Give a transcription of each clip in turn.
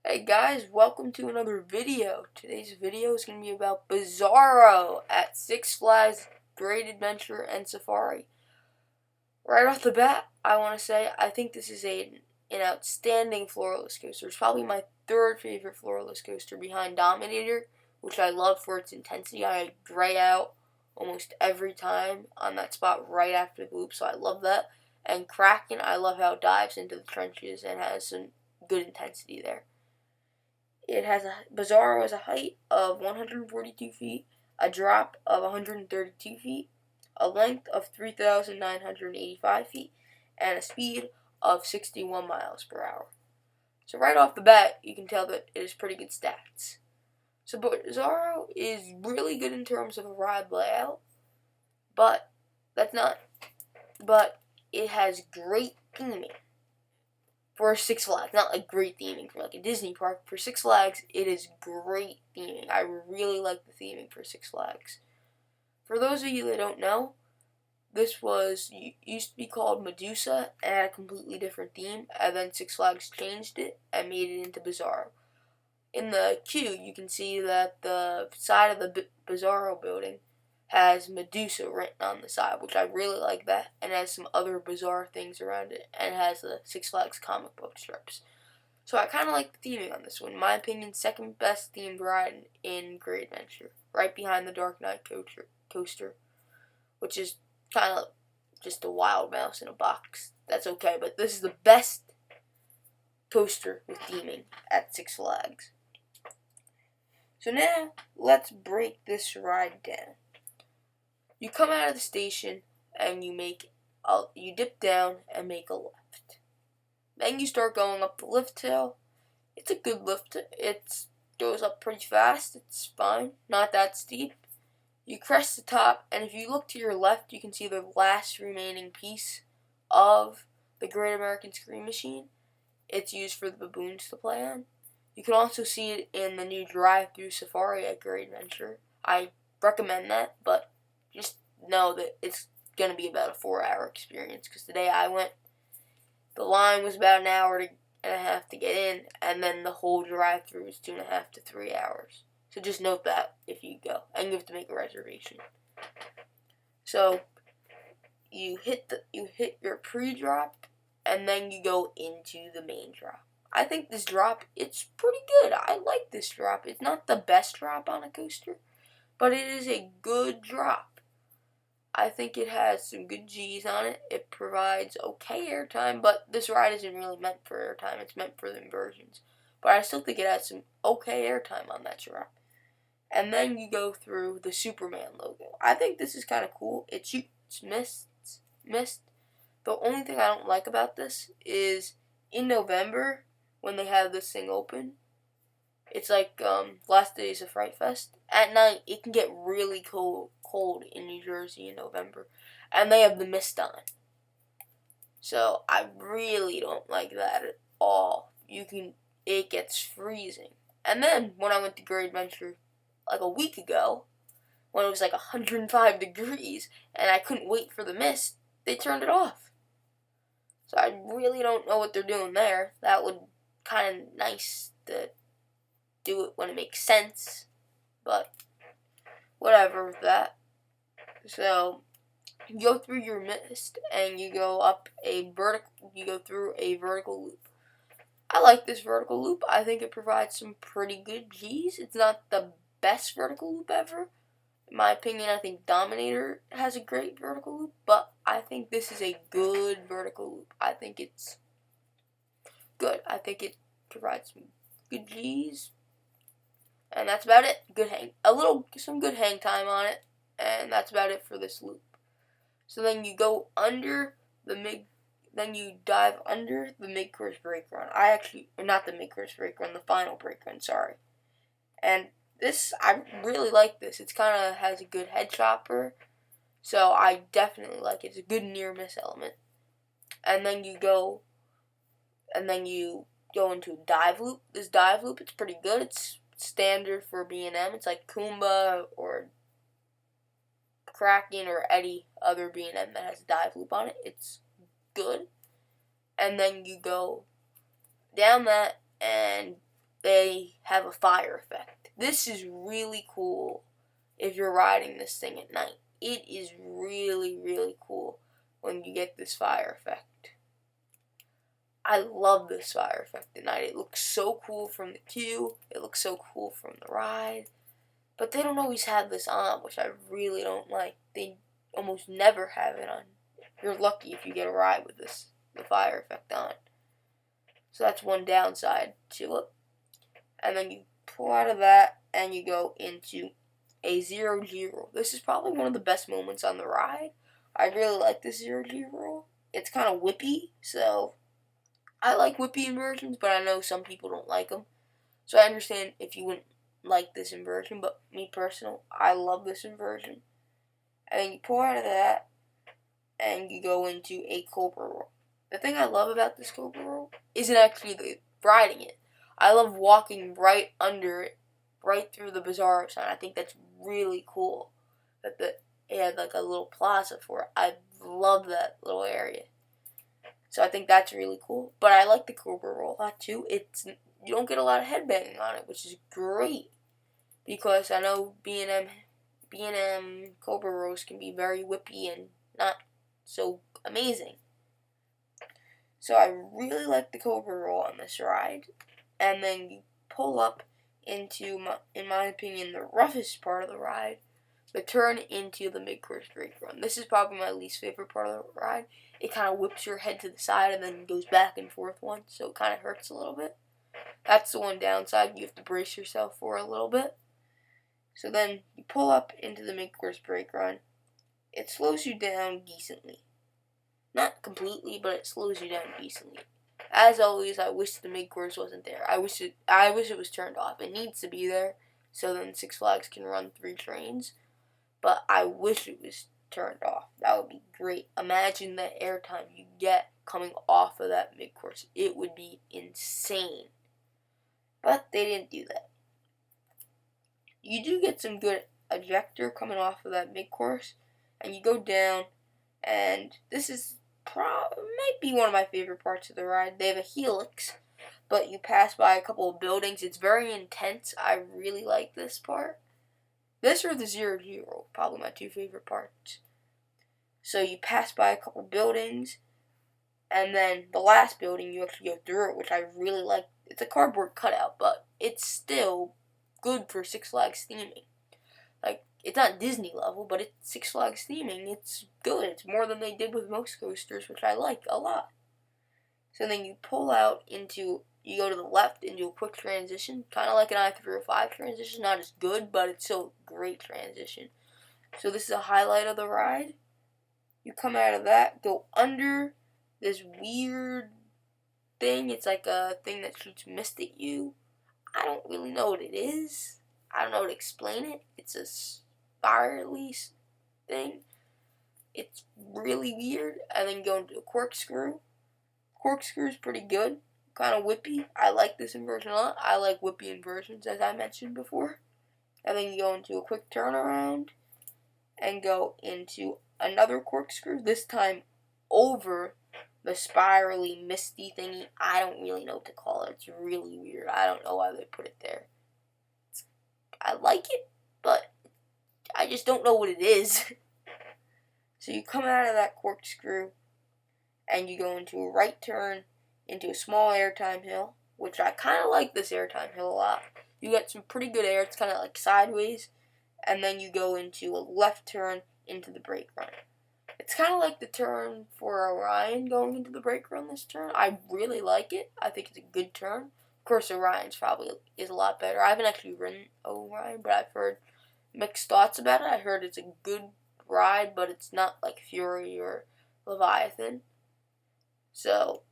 Hey guys, welcome to another video. Today's video is going to be about Bizzaro at Six Flags Great Adventure and Safari. Right off the bat, I want to say I think this is an outstanding floorless coaster. It's probably my third favorite floorless coaster behind Dominator, which I love for its intensity. I gray out almost every time on that spot right after the loop, so I love that. And Kraken, I love how it dives into the trenches and has some good intensity there. Bizzaro has a height of 142 feet, a drop of 132 feet, a length of 3,985 feet, and a speed of 61 miles per hour. So right off the bat, you can tell that it has pretty good stats. So Bizzaro is really good in terms of a ride layout, but it has great theming. For Six Flags, not like great theming for like a Disney park. For Six Flags, it is great theming. I really like the theming for Six Flags. For those of you that don't know, this used to be called Medusa and had a completely different theme, and then Six Flags changed it and made it into Bizzaro. In the queue, you can see that the side of the Bizzaro building has Medusa written on the side, which I really like that, and has some other bizarre things around it, and has the Six Flags comic book strips. So I kind of like the theming on this one. In my opinion, second best themed ride in Great Adventure, right behind the Dark Knight coaster, which is kind of just a wild mouse in a box. That's okay, but this is the best coaster with theming at Six Flags. So now, let's break this ride down. You come out of the station and you dip down and make a left. Then you start going up the lift hill. It's a good lift. It goes up pretty fast. It's fine. Not that steep. You crest the top, and if you look to your left, you can see the last remaining piece of the Great American Scream Machine. It's used for the baboons to play on. You can also see it in the new drive-through Safari at Great Adventure. I recommend that, but just know that it's going to be about a 4-hour experience, because today I went, the line was about an hour and a half to get in, and then the whole drive-through was 2.5 to 3 hours. So just note that if you go, and you have to make a reservation. So you hit your pre-drop, and then you go into the main drop. I think this drop, it's pretty good. I like this drop. It's not the best drop on a coaster, but it is a good drop. I think it has some good G's on it. It provides okay airtime, but this ride isn't really meant for airtime. It's meant for the inversions. But I still think it has some okay airtime on that drop. And then you go through the Superman logo. I think this is kind of cool. It shoots mist. The only thing I don't like about this is in November, when they have this thing open, it's like last days of Fright Fest. At night, it can get really cold in New Jersey in November, and they have the mist on. So I really don't like that at all. It gets freezing. And then when I went to Great Adventure like a week ago, when it was like 105 degrees, and I couldn't wait for the mist, they turned it off. So I really don't know what they're doing there. That would kind of nice to do it when it makes sense, but whatever with that. So you go through your mist and you go through a vertical loop. I like this vertical loop. I think it provides some pretty good G's. It's not the best vertical loop ever. In my opinion, I think Dominator has a great vertical loop, but I think this is a good vertical loop. I think it's good. I think it provides some good G's. And that's about it. Some good hang time on it, and that's about it for this loop. So then you go under then you dive under the mid-course brake run. Not the mid-course brake run, the final brake run, sorry. And I really like this. It's kind of has a good head chopper, so I definitely like it. It's a good near-miss element. And then you go into a dive loop. This dive loop, it's pretty good. It's standard for B&M. It's like Kumba or Kraken or any other B&M that has a dive loop on it. It's good. And then you go down that, and they have a fire effect. This is really cool if you're riding this thing at night. It is really, really cool when you get this fire effect. I love this fire effect at night. It looks so cool from the queue. It looks so cool from the ride. But they don't always have this on, which I really don't like. They almost never have it on. You're lucky if you get a ride with this, the fire effect on. So that's one downside to it. And then you pull out of that and you go into a 0-0. This is probably one of the best moments on the ride. I really like this 0-0. It's kind of whippy, so I like whippy inversions, but I know some people don't like them. So I understand if you wouldn't like this inversion, but me personal, I love this inversion. And then you pull out of that, and you go into a cobra roll. The thing I love about this cobra roll isn't actually the riding it. I love walking right under it, right through the Bizzaro sign. I think that's really cool that it had like a little plaza for it. I love that little area. So I think that's really cool. But I like the cobra roll a lot too. You don't get a lot of headbanging on it, which is great. Because I know B&M cobra rolls can be very whippy and not so amazing. So I really like the cobra roll on this ride. And then you pull up into, in my opinion, the roughest part of the ride, the turn into the mid-course brake run. This is probably my least favorite part of the ride. It kind of whips your head to the side and then goes back and forth once, so it kind of hurts a little bit. That's the one downside you have to brace yourself for a little bit. So then you pull up into the mid-course brake run. It slows you down decently. Not completely, but it slows you down decently. As always, I wish the mid-course wasn't there. I wish it was turned off. It needs to be there so then Six Flags can run 3 trains. But I wish it was turned off. That would be great. Imagine the airtime you get coming off of that mid-course. It would be insane. But they didn't do that. You do get some good ejector coming off of that mid-course. And you go down. And this is might be one of my favorite parts of the ride. They have a helix, but you pass by a couple of buildings. It's very intense. I really like this part. This or the 0-0, probably my 2 favorite parts. So you pass by a couple buildings, and then the last building you actually go through it, which I really like. It's a cardboard cutout, but it's still good for Six Flags theming. Like, it's not Disney level, but it's Six Flags theming. It's good. It's more than they did with most coasters, which I like a lot. So then you pull out into, you go to the left into a quick transition, kind of like an I-305 transition. Not as good, but it's still a great transition. So this is a highlight of the ride. You come out of that, go under this weird thing. It's like a thing that shoots mist at you. I don't really know what it is. I don't know how to explain it. It's a fire release thing. It's really weird. And then go into a corkscrew. Corkscrew is pretty good. Kind of whippy. I like this inversion a lot. I like whippy inversions, as I mentioned before. And then you go into a quick turnaround and go into another corkscrew. This time over the spirally misty thingy. I don't really know what to call it. It's really weird. I don't know why they put it there. I like it, but I just don't know what it is. So you come out of that corkscrew, and you go into a right turn, into a small airtime hill, which I kind of like this airtime hill a lot. You get some pretty good air. It's kind of like sideways, and then you go into a left turn into the brake run. It's kind of like the turn for Orion going into the brake run this turn. I really like it. I think it's a good turn. Of course, Orion's probably is a lot better. I haven't actually ridden Orion, but I've heard mixed thoughts about it. I heard it's a good ride, but it's not like Fury or Leviathan. So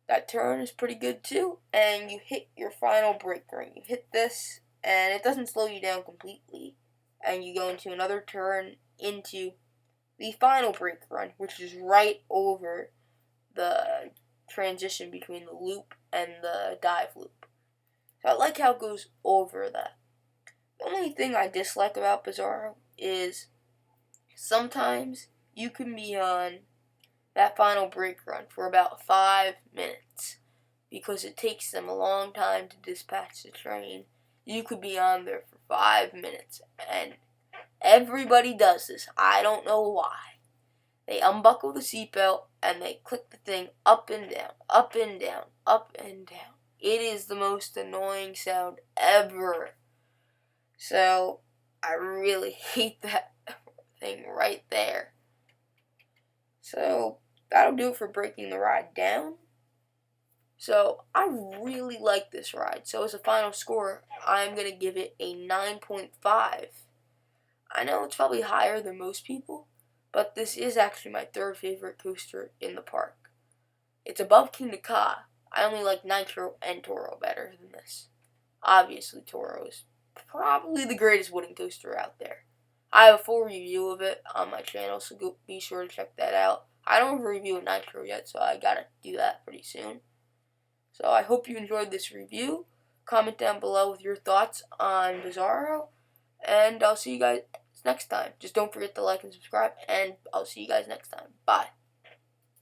that turn is pretty good too. And you hit your final brake ring. You hit this, and it doesn't slow you down completely. And you go into another turn into the final brake run, which is right over the transition between the loop and the dive loop. So I like how it goes over that. The only thing I dislike about Bizzaro is sometimes you can be on that final brake run for about 5 minutes because it takes them a long time to dispatch the train. You could be on there for 5 minutes, and everybody does this. I don't know why. They unbuckle the seatbelt and they click the thing up and down, up and down, up and down. It is the most annoying sound ever. So, I really hate that thing right there. So, that'll do it for breaking the ride down. So, I really like this ride. So, as a final score, I'm going to give it a 9.5. I know it's probably higher than most people, but this is actually my third favorite coaster in the park. It's above King Ka. I only like Nitro and Toro better than this. Obviously, Toro is probably the greatest wooden coaster out there. I have a full review of it on my channel, so be sure to check that out. I don't have a review of Nitro yet, so I gotta do that pretty soon. So I hope you enjoyed this review. Comment down below with your thoughts on Bizzaro, and I'll see you guys next time. Just don't forget to like and subscribe, and I'll see you guys next time. Bye.